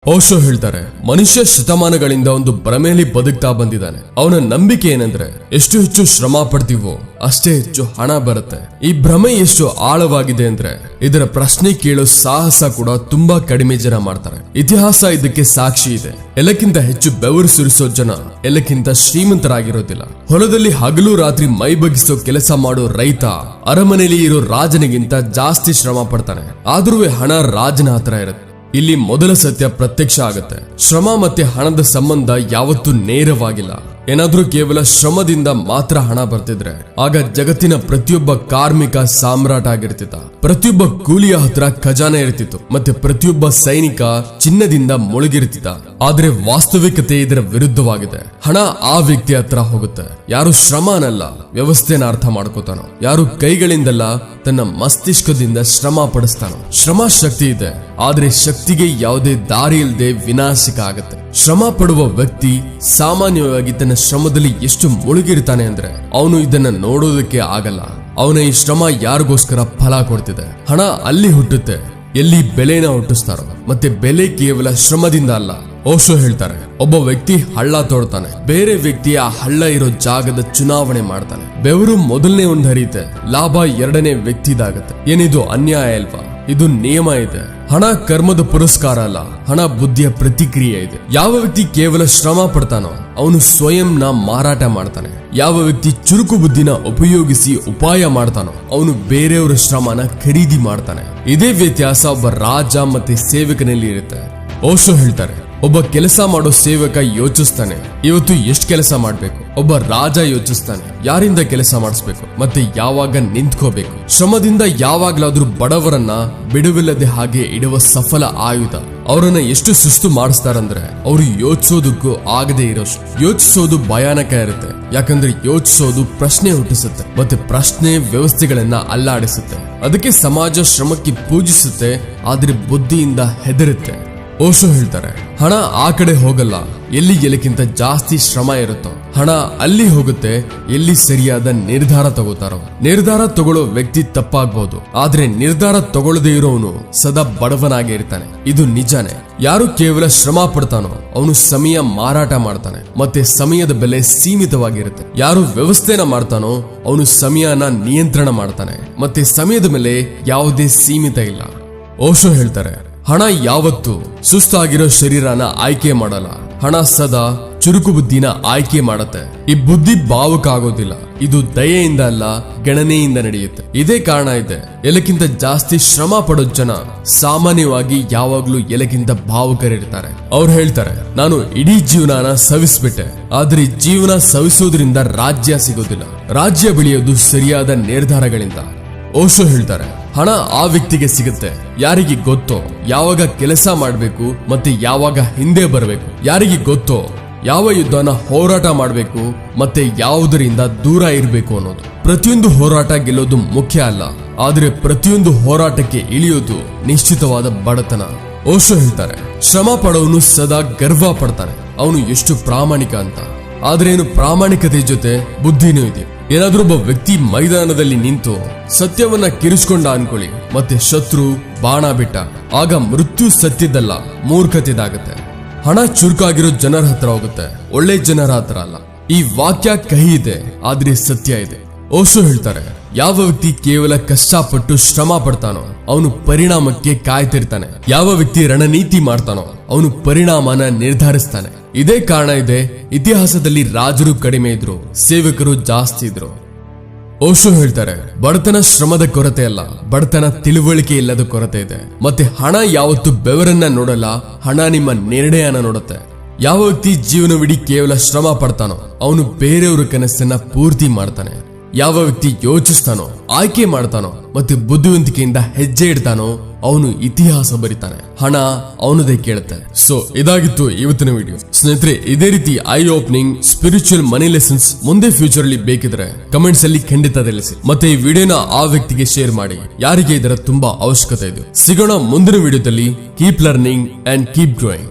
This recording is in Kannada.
ಓಶೋ ಹೇಳ್ತಾರೆ, ಮನುಷ್ಯ ಶತಮಾನಗಳಿಂದ ಒಂದು ಭ್ರಮೆಯಲ್ಲಿ ಬದುಕ್ತಾ ಬಂದಿದ್ದಾನೆ. ಅವನ ನಂಬಿಕೆ ಏನಂದ್ರೆ ಎಷ್ಟು ಹೆಚ್ಚು ಶ್ರಮ ಪಡ್ತೀವೋ ಅಷ್ಟೇ ಹೆಚ್ಚು ಹಣ ಬರುತ್ತೆ. ಈ ಭ್ರಮೆ ಎಷ್ಟು ಆಳವಾಗಿದೆ ಅಂದ್ರೆ ಇದರ ಪ್ರಶ್ನೆ ಕೇಳೋ ಸಾಹಸ ಕೂಡ ತುಂಬಾ ಕಡಿಮೆ ಜನ ಮಾಡ್ತಾರೆ. ಇತಿಹಾಸ ಇದಕ್ಕೆ ಸಾಕ್ಷಿ ಇದೆ. ಎಲ್ಲಕ್ಕಿಂತ ಹೆಚ್ಚು ಬೆವರು ಸುರಿಸೋ ಜನ ಎಲ್ಲಕ್ಕಿಂತ ಶ್ರೀಮಂತರಾಗಿರೋದಿಲ್ಲ. ಹೊಲದಲ್ಲಿ ಹಗಲು ರಾತ್ರಿ ಮೈ ಬಗ್ಗಿಸೋ ಕೆಲಸ ಮಾಡೋ ರೈತ ಅರಮನೆಯಲ್ಲಿ ಇರೋ ರಾಜನಿಗಿಂತ ಜಾಸ್ತಿ ಶ್ರಮ ಪಡ್ತಾನೆ. ಆದ್ರೂ ಹಣ ರಾಜನ ಹತ್ರ ಇರುತ್ತೆ. ಇಲ್ಲಿ ಮೊದಲ ಸತ್ಯ ಪ್ರತ್ಯಕ್ಷ ಆಗುತ್ತೆ. ಶ್ರಮ ಮತ್ತೆ ಹಣದ ಸಂಬಂಧ ಯಾವತ್ತೂ ನೇರವಾಗಿಲ್ಲ. ಏನಾದ್ರೂ ಕೇವಲ ಶ್ರಮದಿಂದ ಮಾತ್ರ ಹಣ ಬರ್ತಿದ್ರೆ ಆಗ ಜಗತ್ತಿನ ಪ್ರತಿಯೊಬ್ಬ ಕಾರ್ಮಿಕ ಸಾಮ್ರಾಟ ಆಗಿರ್ತಿದ್ದ. ಪ್ರತಿಯೊಬ್ಬ ಕೂಲಿಯ ಹತ್ರ ಖಜಾನೆ ಇರ್ತಿತ್ತು ಮತ್ತೆ ಪ್ರತಿಯೊಬ್ಬ ಸೈನಿಕ ಚಿನ್ನದಿಂದ ಮುಳುಗಿರ್ತಿದ್ದ. ಆದ್ರೆ ವಾಸ್ತವಿಕತೆ ಇದರ ವಿರುದ್ಧವಾಗಿದೆ. ಹಣ ಆ ವ್ಯಕ್ತಿ ಹತ್ರ ಹೋಗುತ್ತೆ ಯಾರು ಶ್ರಮ ಅನ್ನಲ್ಲ, ವ್ಯವಸ್ಥೆನ ಅರ್ಥ ಮಾಡ್ಕೋತಾನೋ, ಯಾರು ಕೈಗಳಿಂದಲ್ಲ ತನ್ನ ಮಸ್ತಿಷ್ಕದಿಂದ ಶ್ರಮ ಪಡಿಸ್ತಾನೋ. ಶ್ರಮ ಶಕ್ತಿ ಇದೆ, ಆದ್ರೆ ಶಕ್ತಿಗೆ ಯಾವುದೇ ದಾರಿ ಇಲ್ಲದೆ ವಿನಾಶಕ ಆಗುತ್ತೆ. ಶ್ರಮ ಪಡುವ ವ್ಯಕ್ತಿ ಸಾಮಾನ್ಯವಾಗಿ ತನ್ನ ಶ್ರಮದಲ್ಲಿ ಎಷ್ಟು ಮುಳುಗಿರ್ತಾನೆ ಅಂದ್ರೆ ಅವನು ಇದನ್ನ ನೋಡೋದಕ್ಕೆ ಆಗಲ್ಲ. ಅವನ ಈ ಶ್ರಮ ಯಾರಿಗೋಸ್ಕರ ಫಲ ಕೊಡ್ತಿದೆ? ಹಣ ಅಲ್ಲಿ ಹುಟ್ಟುತ್ತೆ ಎಲ್ಲಿ ಬೆಲೆನ ಹುಟ್ಟಿಸ್ತಾರೋ, ಮತ್ತೆ ಬೆಲೆ ಕೇವಲ ಶ್ರಮದಿಂದ ಅಲ್ಲ. ಓಶೋ ಹೇಳ್ತಾರೆ, ಒಬ್ಬ ವ್ಯಕ್ತಿ ಹಳ್ಳ ತೋಡ್ತಾನೆ, ಬೇರೆ ವ್ಯಕ್ತಿ ಆ ಹಳ್ಳ ಇರೋ ಜಾಗದ ಚುನಾವಣೆ ಮಾಡ್ತಾನೆ. ಬೆವರು ಮೊದಲನೇ ಒಂದು ಹರಿಯುತ್ತೆ, ಲಾಭ ಎರಡನೇ ವ್ಯಕ್ತಿದಾಗತ್ತೆ. ಏನಿದು ಅನ್ಯಾಯ ಅಲ್ವಾ? ಇದು ನಿಯಮ ಇದೆ. ಹಣ ಕರ್ಮದ ಪುರಸ್ಕಾರ ಅಲ್ಲ, ಹಣ ಬುದ್ಧಿಯ ಪ್ರತಿಕ್ರಿಯೆ ಇದೆ. ಯಾವ ವ್ಯಕ್ತಿ ಕೇವಲ ಶ್ರಮ ಪಡ್ತಾನೋ ಅವನು ಸ್ವಯಂನ ಮಾರಾಟ ಮಾಡ್ತಾನೆ. ಯಾವ ವ್ಯಕ್ತಿ ಚುರುಕು ಬುದ್ಧಿನ ಉಪಯೋಗಿಸಿ ಉಪಾಯ ಮಾಡ್ತಾನೋ ಅವನು ಬೇರೆಯವರ ಶ್ರಮನ ಖರೀದಿ ಮಾಡ್ತಾನೆ. ಇದೇ ವ್ಯತ್ಯಾಸ ಒಬ್ಬ ರಾಜ ಮತ್ತೆ ಸೇವಕನಲ್ಲಿ ಇರುತ್ತೆ. ಓಶೋ ಹೇಳ್ತಾರೆ, ಒಬ್ಬ ಕೆಲಸ ಮಾಡೋ ಸೇವಕ ಯೋಚಿಸ್ತಾನೆ ಇವತ್ತು ಎಷ್ಟು ಕೆಲಸ ಮಾಡ್ಬೇಕು. ಒಬ್ಬ ರಾಜ ಯೋಚಿಸ್ತಾನೆ ಯಾರಿಂದ ಕೆಲಸ ಮಾಡಿಸ್ಬೇಕು ಮತ್ತೆ ಯಾವಾಗ ನಿಂತ್ಕೋಬೇಕು. ಶ್ರಮದಿಂದ ಯಾವಾಗ್ಲಾದ್ರೂ ಬಡವರನ್ನ ಬಿಡುವಿಲ್ಲದೆ ಹಾಗೆ ಇಡುವ ಸಫಲ ಆಯುಧ. ಅವರನ್ನ ಎಷ್ಟು ಸುಸ್ತು ಮಾಡಿಸ್ತಾರಂದ್ರೆ ಅವರು ಯೋಚಿಸೋದಕ್ಕೂ ಆಗದೆ ಇರೋಷ್ಟು. ಯೋಚಿಸೋದು ಭಯಾನಕ ಇರುತ್ತೆ, ಯಾಕಂದ್ರೆ ಯೋಚಿಸೋದು ಪ್ರಶ್ನೆ ಹುಟ್ಟಿಸುತ್ತೆ ಮತ್ತೆ ಪ್ರಶ್ನೆ ವ್ಯವಸ್ಥೆಗಳನ್ನ ಅಲ್ಲಾಡಿಸುತ್ತೆ. ಅದಕ್ಕೆ ಸಮಾಜ ಶ್ರಮಕ್ಕೆ ಪೂಜಿಸುತ್ತೆ, ಆದ್ರೆ ಬುದ್ಧಿಯಿಂದ ಹೆದರುತ್ತೆ. ಓಶೋ ಹೇಳ್ತಾರೆ, ಹಣ ಆ ಕಡೆ ಹೋಗಲ್ಲ ಎಲ್ಲಿ ಎಲ್ಲಕ್ಕಿಂತ ಜಾಸ್ತಿ ಶ್ರಮ ಇರುತ್ತೋ. ಹಣ ಅಲ್ಲಿ ಹೋಗುತ್ತೆ ಎಲ್ಲಿ ಸರಿಯಾದ ನಿರ್ಧಾರ ತಗೋತಾರೋ. ನಿರ್ಧಾರ ತಗೊಳ್ಳೋ ವ್ಯಕ್ತಿ ತಪ್ಪಾಗ್ಬಹುದು, ಆದ್ರೆ ನಿರ್ಧಾರ ತಗೊಳ್ಳದೇ ಇರೋನು ಸದಾ ಬಡವನಾಗಿ ಇರ್ತಾನೆ. ಇದು ನಿಜಾನೇ. ಯಾರು ಕೇವಲ ಶ್ರಮ ಪಡ್ತಾನೋ ಅವನು ಸಮಯ ಮಾರಾಟ ಮಾಡ್ತಾನೆ ಮತ್ತೆ ಸಮಯದ ಬೆಲೆ ಸೀಮಿತವಾಗಿರುತ್ತೆ. ಯಾರು ವ್ಯವಸ್ಥೆನ ಮಾಡ್ತಾನೋ ಅವನು ಸಮಯನ ನಿಯಂತ್ರಣ ಮಾಡ್ತಾನೆ ಮತ್ತೆ ಸಮಯದ ಮೇಲೆ ಯಾವುದೇ ಸೀಮಿತ ಇಲ್ಲ. ಓಶೋ ಹೇಳ್ತಾರೆ, ಹಣ ಯಾವತ್ತು ಸುಸ್ತಾಗಿರೋ ಶರೀರನ ಆಯ್ಕೆ ಮಾಡಲ್ಲ. ಹಣ ಸದಾ ಚುರುಕು ಬುದ್ಧಿನ ಆಯ್ಕೆ ಮಾಡತ್ತೆ. ಈ ಬುದ್ಧಿ ಭಾವುಕ ಆಗೋದಿಲ್ಲ, ಇದು ದಯೆಯಿಂದ ಅಲ್ಲ ಗಣನೆಯಿಂದ ನಡೆಯುತ್ತೆ. ಇದೇ ಕಾರಣ ಇದೆ ಎಲ್ಲಕ್ಕಿಂತ ಜಾಸ್ತಿ ಶ್ರಮ ಪಡೋ ಜನ ಸಾಮಾನ್ಯವಾಗಿ ಯಾವಾಗ್ಲೂ ಎಲ್ಲಕ್ಕಿಂತ ಭಾವುಕರಿರ್ತಾರೆ. ಅವ್ರು ಹೇಳ್ತಾರೆ, ನಾನು ಇಡೀ ಜೀವನನ ಸವಿಸ್ಬಿಟ್ಟೆ, ಆದ್ರೆ ಜೀವನ ಸವಿಸೋದ್ರಿಂದ ರಾಜ್ಯ ಸಿಗೋದಿಲ್ಲ. ರಾಜ್ಯ ಬೆಳೆಯೋದು ಸರಿಯಾದ ನಿರ್ಧಾರಗಳಿಂದ. ಓಶೋ ಹೇಳ್ತಾರೆ, ಹಣ ಆ ವ್ಯಕ್ತಿಗೆ ಸಿಗುತ್ತೆ ಯಾರಿಗೆ ಗೊತ್ತೋ ಯಾವಾಗ ಕೆಲಸ ಮಾಡ್ಬೇಕು ಮತ್ತೆ ಯಾವಾಗ ಹಿಂದೆ ಬರಬೇಕು. ಯಾರಿಗೆ ಗೊತ್ತೋ ಯಾವ ಯುದ್ಧನ ಹೋರಾಟ ಮಾಡ್ಬೇಕು ಮತ್ತೆ ಯಾವುದರಿಂದ ದೂರ ಇರಬೇಕು ಅನ್ನೋದು. ಪ್ರತಿಯೊಂದು ಹೋರಾಟ ಗೆಲ್ಲೋದು ಮುಖ್ಯ ಅಲ್ಲ, ಆದ್ರೆ ಪ್ರತಿಯೊಂದು ಹೋರಾಟಕ್ಕೆ ಇಳಿಯೋದು ನಿಶ್ಚಿತವಾದ ಬಡತನ. ಓಶೋ ಹೇಳ್ತಾರೆ, ಶ್ರಮ ಪಡೋನು ಸದಾ ಗರ್ವ ಪಡ್ತಾನೆ ಅವನು ಎಷ್ಟು ಪ್ರಾಮಾಣಿಕ ಅಂತ. ಆದ್ರೇನು ಪ್ರಾಮಾಣಿಕತೆ ಜೊತೆ ಬುದ್ಧಿನೂ ಇದೆ. ಏನಾದ್ರೂ ಒಬ್ಬ ವ್ಯಕ್ತಿ ಮೈದಾನದಲ್ಲಿ ನಿಂತು ಸತ್ಯವನ್ನ ಕಿರಿಸ್ಕೊಂಡ ಅನ್ಕೊಳ್ಳಿ ಮತ್ತೆ ಶತ್ರು ಬಾಣ ಬಿಟ್ಟ, ಆಗ ಮೃತ್ಯು ಸತ್ಯದಲ್ಲ ಮೂರ್ಖತೆದಾಗತ್ತೆ. ಹಣ ಚುರುಕಾಗಿರೋ ಜನರ ಹತ್ರ ಹೋಗುತ್ತೆ, ಒಳ್ಳೆ ಜನರ ಹತ್ರ ಅಲ್ಲ. ಈ ವಾಕ್ಯ ಕಹಿ ಇದೆ ಆದ್ರೆ ಸತ್ಯ ಇದೆ. ಓಶೋ ಹೇಳ್ತಾರೆ, ಯಾವ ವ್ಯಕ್ತಿ ಕೇವಲ ಕಷ್ಟಪಟ್ಟು ಶ್ರಮ ಪಡ್ತಾನೋ ಅವನು ಪರಿಣಾಮಕ್ಕೆ ಕಾಯ್ತಿರ್ತಾನೆ. ಯಾವ ವ್ಯಕ್ತಿ ರಣನೀತಿ ಮಾಡ್ತಾನೋ ಅವನು ಪರಿಣಾಮನ ನಿರ್ಧರಿಸ್ತಾನೆ. ಇದೇ ಕಾರಣ ಇದೆ ಇತಿಹಾಸದಲ್ಲಿ ರಾಜರು ಕಡಿಮೆ ಇದ್ರು, ಸೇವಕರು ಜಾಸ್ತಿ ಇದ್ರು. ಓಶೋ ಹೇಳ್ತಾರೆ, ಬಡತನ ಶ್ರಮದ ಕೊರತೆ ಅಲ್ಲ, ಬಡತನ ತಿಳುವಳಿಕೆ ಇಲ್ಲದ ಕೊರತೆ ಇದೆ. ಮತ್ತೆ ಹಣ ಯಾವತ್ತು ಬೆವರನ್ನ ನೋಡಲ್ಲ, ಹಣ ನಿಮ್ಮ ನಿರ್ಣಯನ ನೋಡುತ್ತೆ. ಯಾವ ವ್ಯಕ್ತಿ ಜೀವನವಿಡೀ ಕೇವಲ ಶ್ರಮ ಪಡ್ತಾನೋ ಅವನು ಬೇರೆಯವರ ಕನಸನ್ನ ಪೂರ್ತಿ ಮಾಡ್ತಾನೆ. ಯಾವ ವ್ಯಕ್ತಿ ಯೋಚಿಸ್ತಾನೋ ಆಯ್ಕೆ ಮಾಡ್ತಾನೋ ಮತ್ತೆ ಬುದ್ಧಿವಂತಿಕೆಯಿಂದ ಹೆಜ್ಜೆ ಇಡ್ತಾನೋ ಅವನು ಇತಿಹಾಸ ಬರಿತಾನೆ. ಹಣ ಅವನದೇ ಕೇಳುತ್ತೆ. ಸೊ ಇದಾಗಿತ್ತು ಇವತ್ತಿನ ವಿಡಿಯೋ. ಸ್ನೇಹಿತರೆ, ಇದೇ ರೀತಿ I opening spiritual money lessons ಮುಂದೆ ಫ್ಯೂಚರ್ ಅಲ್ಲಿ ಬೇಕಿದ್ರೆ ಕಮೆಂಟ್ಸ್ ಅಲ್ಲಿ ಖಂಡಿತ ತಿಳಿಸಿ. ಮತ್ತೆ ಈ ವಿಡಿಯೋನ ಆ ವ್ಯಕ್ತಿಗೆ ಶೇರ್ ಮಾಡಿ ಯಾರಿಗೆ ಇದರ ತುಂಬಾ ಅವಶ್ಯಕತೆ ಇದೆ. ಸಿಗೋಣ ಮುಂದಿನ ವಿಡಿಯೋದಲ್ಲಿ. Keep learning and keep growing.